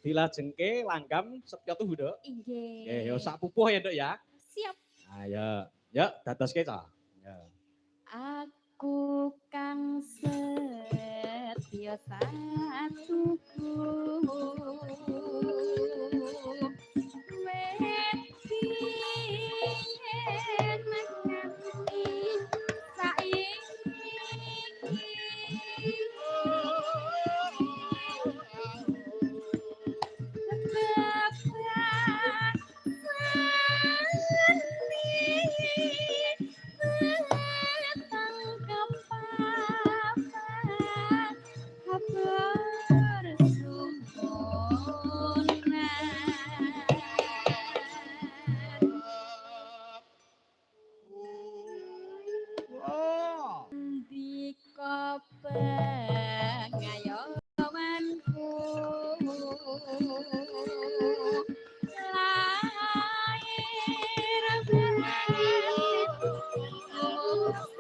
dilajengke langgam Setya tuhu, Nduk. Inggih. Nggih, ya sak pupuh ya, Nduk ya. Siap. Ayo, ya dadoske ta. Ya. Aku kang setya satuku wedi yen nganti saiki Oh. Ndika pengayomanku lair batin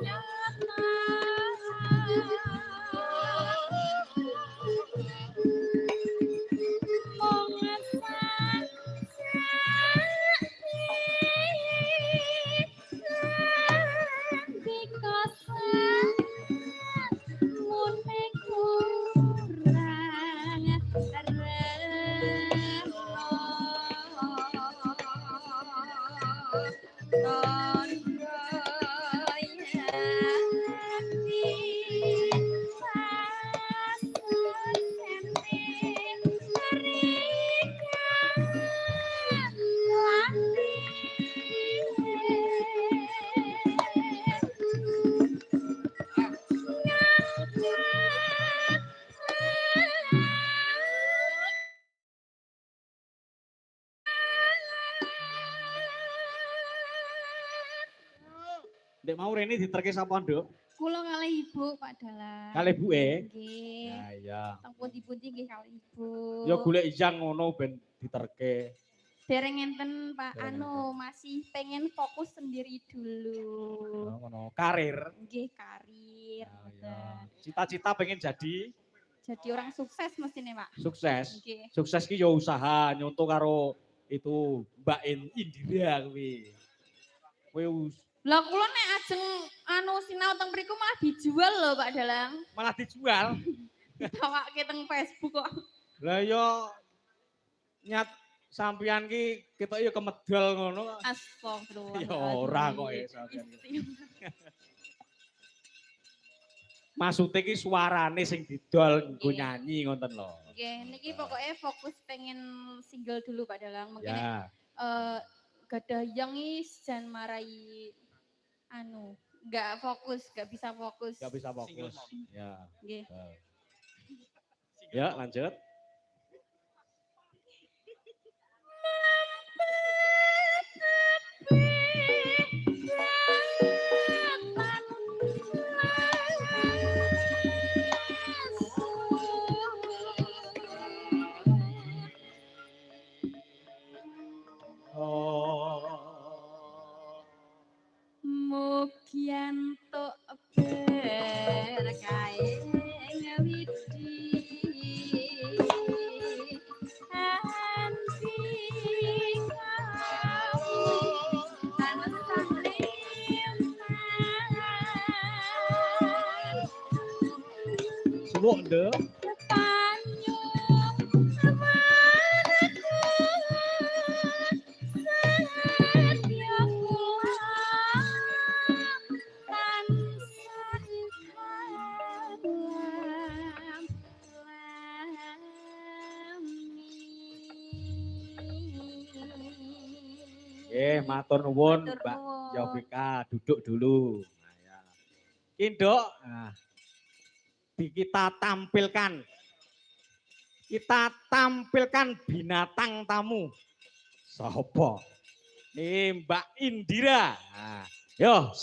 nyata mongesan Ndek mau rene diterke sapa, Nduk? Kula kalih ibu Pak Dalang. Kalih ibuke? Nggih. Ya iya. Teng pundi-pundi nggih kalih ibu. Ya golek ijang ngono ben diterke. Dereng ngenten Pak, Dereng enten. masih pengen fokus sendiri dulu. Oh, ngono. Karir. Nggih, karir. Oh, iya. Cita-cita pengen jadi orang sukses mestine, Pak. sukses. Nggih. Sukses ki ya usaha nyonto karo itu Mbak Indira kuwi. Kuwi Lah kula nek ajeng sinau teng mriku malah dijual lho Pak Dalang. malah dijual. Ditawake teng Facebook kok. Lah ya nyat sampeyan ki ketok ya kemedal ngono. Astagfirullah. Ya ora kok ya sampeyan. Maksudnya ki suarane sing didol nggo nyanyi ngoten lho. Nggih, niki pokoknya fokus pengen single dulu Pak Dalang. Mungkin ya. gadah yang jan marai enggak fokus, enggak bisa fokus. Enggak bisa fokus. Ya. Nggih. Ya, lanjut. Mugianto berkae ngawiti anti kamu tansah limpah Suwuk nduk. Matur nuwun Mbak Yovika, duduk dulu. Nah, ya. Induk, nah, kita tampilkan binatang tamu. Sopo? Mbak Indira. Nah, yo.